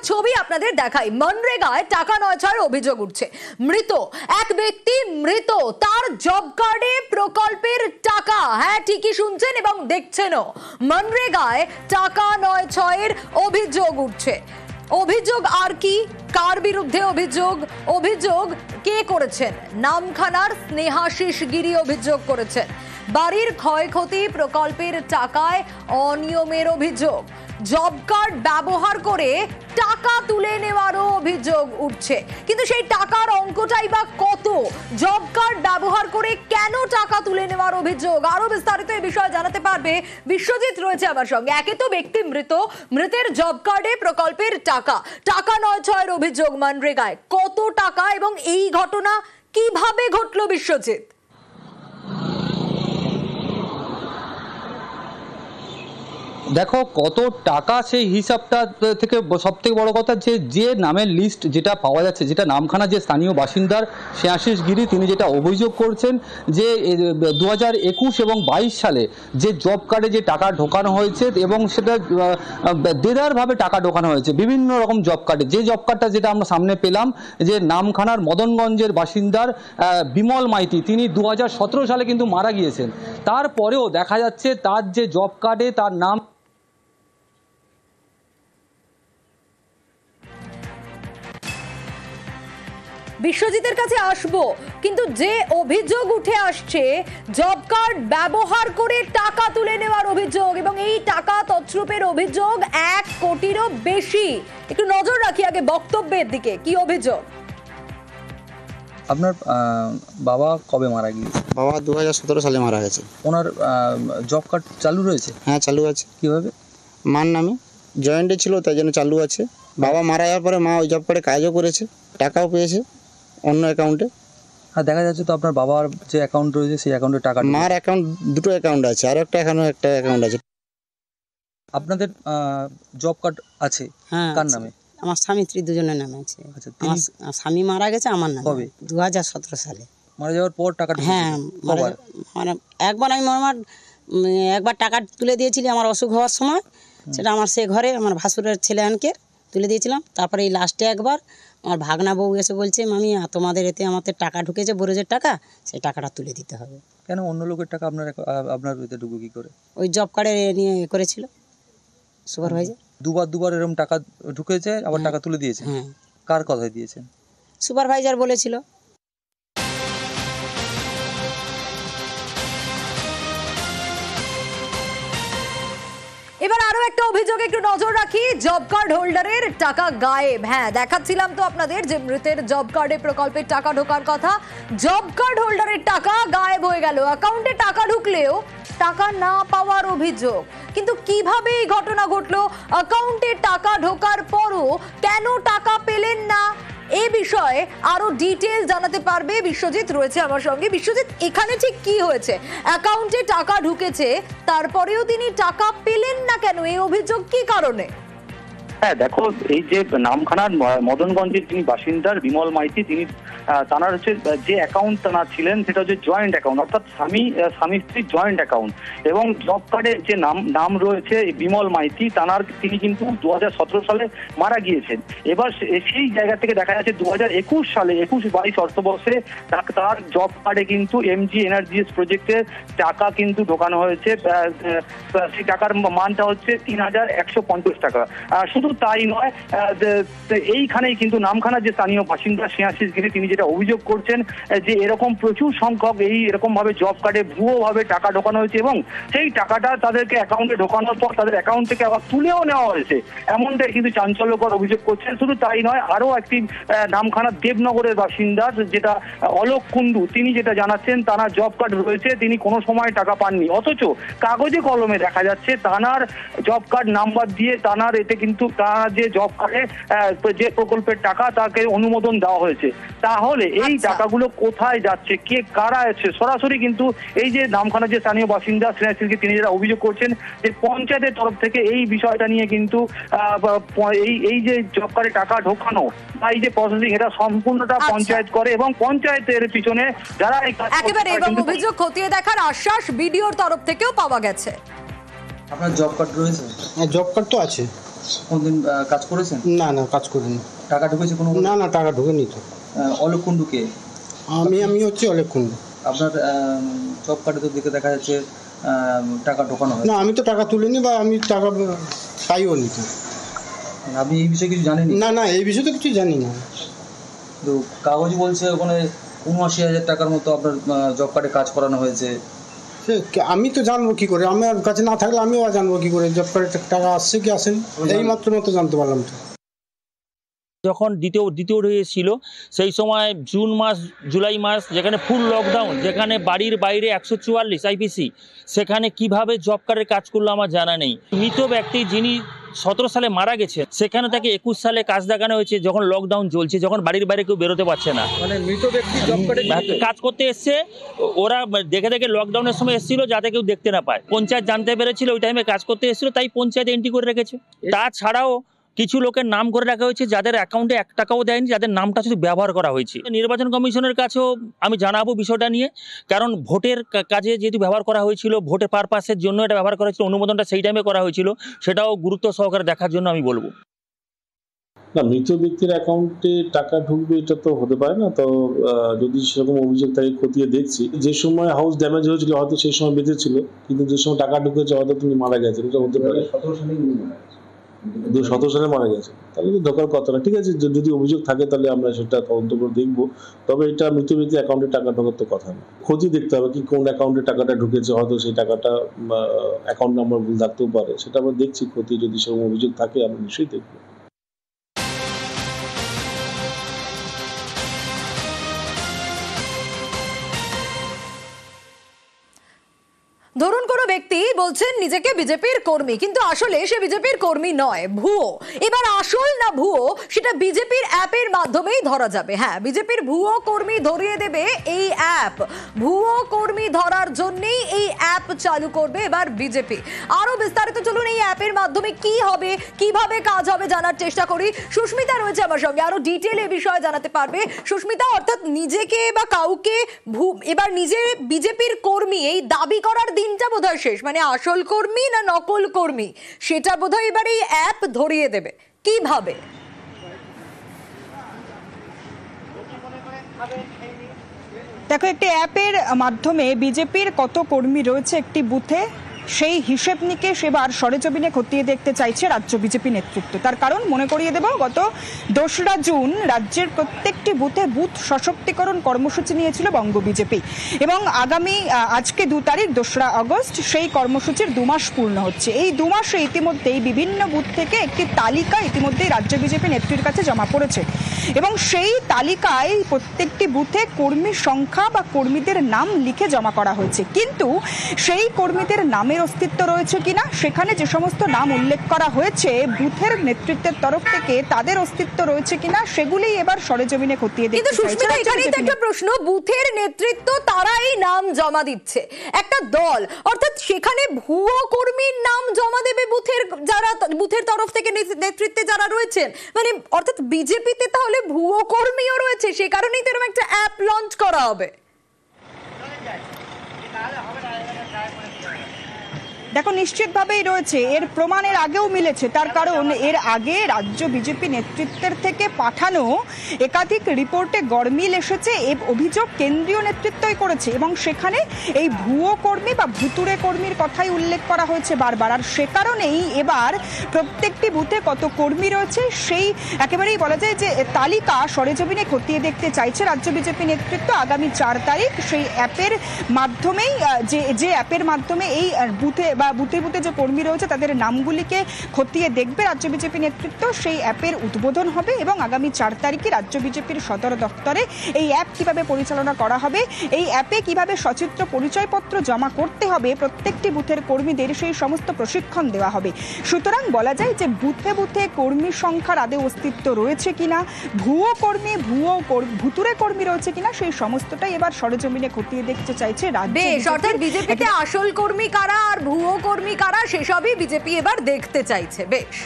ছবি আপনাদের দেখাই। মনরেগায় টাকা নয় ছয়ের অভিযোগ উঠছে। মৃত এক ব্যক্তি, মৃত তার জব কার্ডে প্রকল্পের টাকা, হ্যাঁ ঠিকই শুনছেন এবং দেখছেনও, মনরেগায় টাকা নয় ছয়ের অভিযোগ উঠছে। অভিযোগ আর কি, কার বিরুদ্ধে অভিযোগ, অভিযোগ কে করেছেন? নামখানার স্নেহাশিস গিরি অভিযোগ করেছেন। বাড়ির ক্ষয়ক্ষতি প্রকল্পের টাকায় অনিয়মের অভিযোগ। জব কার্ড ব্যবহার করে টাকা তুলে নেওয়ারও অভিযোগ উঠছে, কিন্তু সেই টাকার অঙ্কটাই বা কত? জব কার্ড ব্যবহার করে কেন টাকা তুলে নেওয়ার অভিযোগ? আরো বিস্তারিত এই বিষয়ে জানাতে পারবে বিশ্বজিৎ, রয়েছে আমার সঙ্গে। একে তো ব্যক্তি মৃত, মৃতের জব কার্ডে প্রকল্পের টাকা, টাকা নয় ছয়ের অভিযোগ মনরেগায়। কত টাকা এবং এই ঘটনা কিভাবে ঘটলো বিশ্বজিৎ? দেখো কত টাকা, সেই হিসাবটা থেকে সব থেকে বড় কথা যে নামের লিস্ট যেটা পাওয়া যাচ্ছে, যেটা নামখানা যে স্থানীয় বাসিন্দার স্নেহাশিস গিরি, তিনি যেটা অভিযোগ করছেন যে 2021 এবং 22 সালে যে জব কার্ডে যে টাকা ঢোকানো হয়েছে এবং সেটা দেদারভাবে টাকা ঢোকানো হয়েছে বিভিন্ন রকম জব কার্ডে। যে জব কার্ডটা যেটা আমরা সামনে পেলাম, যে নামখানার মদনগঞ্জের বাসিন্দার বিমল মাইতি, তিনি 2017 সালে কিন্তু মারা গিয়েছেন। তারপরেও দেখা যাচ্ছে তার যে জব কার্ডে তার নাম বিশ্বজিতের কাছে আসবো, কিন্তু যে অভিযোগ উঠে আসছে জব কার্ড ব্যবহার করে টাকা তুলে নেওয়ার অভিযোগ, এবং এই টাকা তছরূপের অভিযোগ 1 কোটিরও বেশি। একটু নজর রাখি আগে বক্তব্যের দিকে। কি অভিযোগ? আপনার বাবা কবে মারা গিয়েছে? বাবা 2017 সালে মারা গেছে। ওনার জব কার্ড চালু রয়েছে? হ্যাঁ চালু আছে। কিভাবে? মার নামে জয়েন্টে ছিল, তাই জন্য চালু আছে। বাবা মারা যাওয়ার পরে মা ওই জব কার্ডে কাজও করেছে, টাকাও পেয়েছে অন্য অ্যাকাউন্টে। হ্যাঁ, দেখা যাচ্ছে তো আপনার বাবার যে অ্যাকাউন্ট রয়েছে সেই অ্যাকাউন্টে টাকা, মার অ্যাকাউন্ট দুটো অ্যাকাউন্ট আছে, আর একটা অ্যাকাউন্ট আছে। আপনাদের জব কার্ড আছে? হ্যাঁ। কার নামে? আমার স্বামী স্ত্রী দুজনের নামে আছে। আচ্ছা, আমার স্বামী মারা গেছে আমার নামে। কবে? 2017 সালে মারা যাওয়ার পর টাকা? হ্যাঁ, মানে একবার আমি একবার টাকা তুলে দিয়েছিলি আমার অসুখ হওয়ার সময়, সেটা আমার সে ঘরে আমার ভাসুরের ছেলে আনকে তুলে দিয়েছিলাম। তারপরে এই লাস্টে একবার আমার ভাগনা বউ এসে বলছে, মামি তোমাদের এতে আমাদের টাকা ঢুকেছে, বরজের টাকা, সেই টাকাটা তুলে দিতে হবে। কেন অন্য লোকের টাকা আপনার এতে ঢুকে কি করে? ওই জব কার্ডে নিয়ে করেছিল সুপারভাইজার। দুবার এরকম টাকা ঢুকেছে, আবার টাকা তুলে দিয়েছে? হ্যাঁ। কার কথায় দিয়েছেন? সুপারভাইজার বলেছিল। এবার আরো একটা অভিযোগ একটু নজর রাখি। জব কার্ড হোল্ডারের টাকা গায়েব। হ্যাঁ, দেখাচ্ছিলাম তো আপনাদের যে মৃতের জব কার্ডে প্রকল্পের টাকা ঢোকার কথা। জব কার্ড হোল্ডারের টাকা গায়েব হয়ে গেল। অ্যাকাউন্টে টাকা ঢুকলেও টাকা না পাওয়ার অভিযোগ। কিন্তু কিভাবে এই ঘটনা ঘটলো? অ্যাকাউন্টে টাকা ঢোকার পরও কেন টাকা পেলেন না? এই বিষয়ে আরো ডিটেইলস জানাতে পারবে বিশ্বজিৎ, রয়েছে আমার সঙ্গে। বিশ্বজিৎ, এখানে ঠিক কি হয়েছে? অ্যাকাউন্টে টাকা ঢুকেছে, তারপরেও তিনি টাকা পেলেন না কেন? এই অভিযোগ কি কারণে? হ্যাঁ দেখো, এই যে নামখানার মদনগঞ্জের যিনি বাসিন্দার বিমল মাইতি, তিনি তানার হচ্ছে যে অ্যাকাউন্ট তানার ছিলেন সেটা হচ্ছে জয়েন্ট অ্যাকাউন্ট, অর্থাৎ স্বামী স্ত্রীর জয়েন্ট অ্যাকাউন্ট। এবং জব কার্ডের যে নাম রয়েছে বিমল মাইতি, তিনি কিন্তু 2017 সালে মারা গিয়েছেন। এবার সেই জায়গা থেকে দেখা যাচ্ছে 2021 সালে 21-22 অর্থবর্ষে তার জব কার্ডে কিন্তু এমজি এনার্জিস প্রজেক্টের টাকা কিন্তু ঢোকানো হয়েছে। সেই টাকার মানটা হচ্ছে 3150 টাকা। শুধু তাই নয়, এইখানেই কিন্তু নামখানার যে স্থানীয় বাসিন্দা স্নেহাশিস গিরি, তিনি যেটা অভিযোগ করছেন যে এরকম প্রচুর সংখ্যক এরকম ভাবে জব কার্ডে ভুয়ো ভাবে টাকা ঢোকানো হয়েছে এবং সেই টাকাটা তাদেরকে অ্যাকাউন্টে ঢোকানোর পর তাদের অ্যাকাউন্ট থেকে আবার তুলেও নেওয়া হয়েছে, এমনটাই কিন্তু চাঞ্চল্যকর অভিযোগ করছেন। শুধু তাই নয়, আরো একটি নামখানার দেবনগরের বাসিন্দা যেটা অলোক কুন্ডু, তিনি যেটা জানাচ্ছেন তার জব কার্ড রয়েছে, তিনি কোনো সময় টাকা পাননি, অথচ কাগজে কলমে দেখা যাচ্ছে তার জব কার্ড নাম্বার দিয়ে তার এতে কিন্তু তার যে জব কার্ডে যে প্রকল্পের টাকা তাকে অনুমোদন দেওয়া হয়েছে। তাহলে এই টাকাগুলো কোথায় যাচ্ছে, কে কারা আছে? সরাসরি কিন্তু এই যে নামখানা যে স্থানীয় বাসিন্দা স্নেহাশিসকে তিনি যেটা অভিযোগ করছেন যে পঞ্চায়েতের তরফ থেকে এই বিষয়টা নিয়ে কিন্তু এই যে জব কার্ডে টাকা ঢোকানো বা এই যে প্রসেসিং, এটা সম্পূর্ণটা পঞ্চায়েত করে এবং পঞ্চায়েতের পিছনে যারা একেবারে এবং অভিযোগ খতিয়ে দেখার আশ্বাস বিডিওর তরফ থেকেও পাওয়া গেছে। আপনার জব কার্ড রয়েছে? হ্যাঁ, জব কার্ড তো আছে। কোনদিন কাজ করেছেন? না না, কাজ করিনি। টাকা ঢুকেছে কোনো? না না, টাকা ঢোকেনি তো। অলোক কুণ্ডুকে? আমি হচ্ছে অলেখ কুণ্ডু। আপনার জব কার্ডে তো দেখে দেখা যাচ্ছে টাকা ঢোকানো হয়। না, আমি তো টাকা তুলিনি বা আমি টাকা পাইও নি তো। আপনি এই বিষয়ে কিছু জানেন? না না, এই বিষয়ে তো কিছু জানি না। তো কাগজ বলছে ওখানে ৭৯,০০০ টাকার মতো আপনার জব কার্ডে কাজ করানো হয়েছে। আমি তো জানবো কি করে? আমার কাছে না থাকলে আমিও জানবো কি করে জব কার্ডে টাকা আসছে কি আসেনি? এই মাত্র জানতে পারলাম তো। যখন দ্বিতীয় ডোজ ছিল সেই সময় জুন মাস জুলাই মাস যেখানে ফুল লকডাউন, যেখানে বাড়ির বাইরে ১৪৪ আইপিসি, সেখানে কিভাবে জব কার্ডের কাজ করলো আমার জানা নেই। মৃত ব্যক্তি যিনি ১৭ সালে মারা গেছে সেখানে তাকে ২১ সালে কাজ দেখানো হয়েছে যখন লকডাউন চলছে, যখন বাড়ির বাইরে কেউ বেরোতে পারছে না। মানে মৃত ব্যক্তি জব কার্ডে কাজ করতে এসছে, ওরা দেখে দেখে লকডাউনের সময় এসেছিল যাতে কেউ দেখতে না পায়। পঞ্চায়েত জানতে পেরেছিল ওই টাইমে কাজ করতে এসেছিল, তাই পঞ্চায়েত এন্ট্রি করে রেখেছে। তাছাড়াও কিছু লোকের নাম করে রাখা হয়েছে যাদের অ্যাকাউন্টে ১ টাকাও দেয়নি, যাদের নামটা শুধু ব্যবহার করা হয়েছে। নির্বাচন কমিশনের কাছেও আমি জানাবো বিষয়টা নিয়ে, কারণ ভোটের কাজে যেহেতু ব্যবহার করা হয়েছিল, ভোটের পারপাসের জন্য এটা ব্যবহার করা হয়েছিল, অনুমোদনটা সেই টাইমে করা হয়েছিল, সেটাও গুরুত্ব সহকারে দেখার জন্য আমি বলবো। না, মৃত ব্যক্তির অ্যাকাউন্টে টাকা ঢুকবে এটা তো হতে পারে না। তো যদি সেরকম অভিযোগ থাকে খতিয়ে দেখছি। যে সময় হাউস ড্যামেজ হয়েছিল হয়তো সেই সময় বেঁচে ছিল, কিন্তু যে সময় টাকা ঢুকেছে হয়তো তিনি মারা গেছেন, এটা হতে পারে। ২০১৭ সালে মারা গেছে, তাহলে তো ঢোকার কথা না। ঠিক আছে, যদি অভিযোগ থাকে তাহলে আমরা সেটা তদন্ত করে দেখবো। তবে এটা মৃত ব্যক্তির অ্যাকাউন্টে টাকা ঢোকার তো কথা না। খোঁজই দেখতে হবে কি কোন অ্যাকাউন্টে টাকাটা ঢুকেছে, হয়তো সেই টাকাটা অ্যাকাউন্ট নাম্বার ভুল থাকতেও পারে। সেটা আমরা দেখছি খতিয়ে, যদি সেরকম অভিযোগ থাকে আমরা নিশ্চয়ই দেখবো। ধরুন কোনো ব্যক্তি বলছেন নিজেকে বিজেপির কর্মী, কিন্তু আসলে সে বিজেপির কর্মী নয়, ভুয়ো। এবার আসল না ভুয়ো সেটা বিজেপির অ্যাপের মাধ্যমেই ধরা যাবে। হ্যাঁ, বিজেপির ভুয়ো কর্মী ধরিয়ে দেবে এই অ্যাপ। ভুয়ো কর্মী ধরার জন্যই এই অ্যাপ চালু করবে এবার বিজেপি। আরো বিস্তারিত চলুন এই অ্যাপের মাধ্যমে কি হবে, কিভাবে কাজ হবে জানার চেষ্টা করি। সুস্মিতা রয়েছে আমার সঙ্গে, আরো ডিটেল এ বিষয়ে জানাতে পারবে। সুস্মিতা, অর্থাৎ নিজেকে বা কাউকে এবার নিজে বিজেপির কর্মী এই দাবি করার দিনটা বোধহয় শেষ, মানে আসল কর্মী না নকল কর্মী সেটা বোধহয় এবার এই অ্যাপ ধরিয়ে দেবে। কিভাবে? দেখো, একটি অ্যাপের মাধ্যমে বিজেপির কত কর্মী রয়েছে একটি বুথে সেই হিসেব নিকেশ এবার সরেজমিনে খতিয়ে দেখতে চাইছে রাজ্য বিজেপি নেতৃত্ব। তার কারণ মনে করিয়ে দেব, গত ২রা জুন রাজ্যের প্রত্যেকটি বুথে বুথ সশক্তিকরণ কর্মসূচি নিয়েছিল বঙ্গ বিজেপি, এবং আগামী আজকে ২ তারিখ ২রা আগস্ট সেই কর্মসূচির ২ মাস পূর্ণ হচ্ছে। এই ২ মাসে ইতিমধ্যেই বিভিন্ন বুথ থেকে একটি তালিকা ইতিমধ্যেই রাজ্য বিজেপি নেত্রীর কাছে জমা পড়েছে, এবং সেই তালিকায় প্রত্যেকটি বুথে কর্মী সংখ্যা বা কর্মীদের নাম লিখে জমা করা হয়েছে। কিন্তু সেই কর্মীদের নামের অস্তিত্ব রয়েছে কিনা, সেখানে যে সমস্ত নাম উল্লেখ করা হয়েছে বুথের নেতৃত্বের তরফ থেকে তাদের অস্তিত্ব রয়েছে কিনা সেগুলি এবার সরেজমিনে খতিয়ে দেখতে চাইছে। কিন্তু সুস্মিতা, এখানেই তো একটা প্রশ্ন, বুথের নেতৃত্ব তারা এই নাম জমা দিচ্ছে, একটা দল, অর্থাৎ সেখানে ভুয়ো কর্মীর নাম জমা দেবে বুথের যারা বুথের তরফ থেকে নেতৃত্বে যারা রয়েছেন, মানে অর্থাৎ বিজেপিতে তাহলে ভুয়ো কর্মীও রয়েছে, সে কারণেই তো এরকম একটা অ্যাপ লঞ্চ করা হবে। দেখো, নিশ্চিতভাবেই রয়েছে, এর প্রমাণের আগেও মিলেছে। তার কারণ এর আগে রাজ্য বিজেপি নেতৃত্বের থেকে পাঠানো একাধিক রিপোর্টে গড়মিল এসেছে, এই অভিযোগ কেন্দ্রীয় নেতৃত্বই করেছে, এবং সেখানে এই ভুয়ো কর্মী বা ভুতুড়ে কর্মীর কথাই উল্লেখ করা হয়েছে বারবার। আর সে কারণেই এবার প্রত্যেকটি বুথে কত কর্মী রয়েছে সেই একেবারেই বলা যায় যে তালিকা সরেজমিনে খতিয়ে দেখতে চাইছে রাজ্য বিজেপি নেতৃত্ব। আগামী ৪ তারিখ সেই অ্যাপের মাধ্যমেই যে অ্যাপের মাধ্যমে এই বুথে বা বুথে বুথে যে কর্মী রয়েছে তাদের নামগুলিকে খতিয়ে দেখবে রাজ্য বিজেপি নেতৃত্ব, সেই অ্যাপের উদ্বোধন হবে, এবং আগামী ৪ তারিখে রাজ্য বিজেপির সদর দপ্তরে এই অ্যাপ কিভাবে পরিচালনা করা হবে, এই অ্যাপে কিভাবে সচিত্র পরিচয়পত্র জমা করতে হবে প্রত্যেকটি বুথের কর্মীদের, সেই সমস্ত প্রশিক্ষণ দেওয়া হবে। সুতরাং বলা যায় যে বুথে বুথে কর্মী সংখ্যার আদৌ অস্তিত্ব রয়েছে কিনা, ভুয়ো কর্মী ভুতুরে কর্মী রয়েছে কিনা, সেই সমস্তটাই এবার সরেজমিনে খতিয়ে দেখতে চাইছে রাজ্য। অর্থাৎ বিজেপিতে আসল কর্মী কারা আর ভুয়ো কর্মী কারা সেসবই বিজেপি এবার দেখতে চাইছে। বেশ।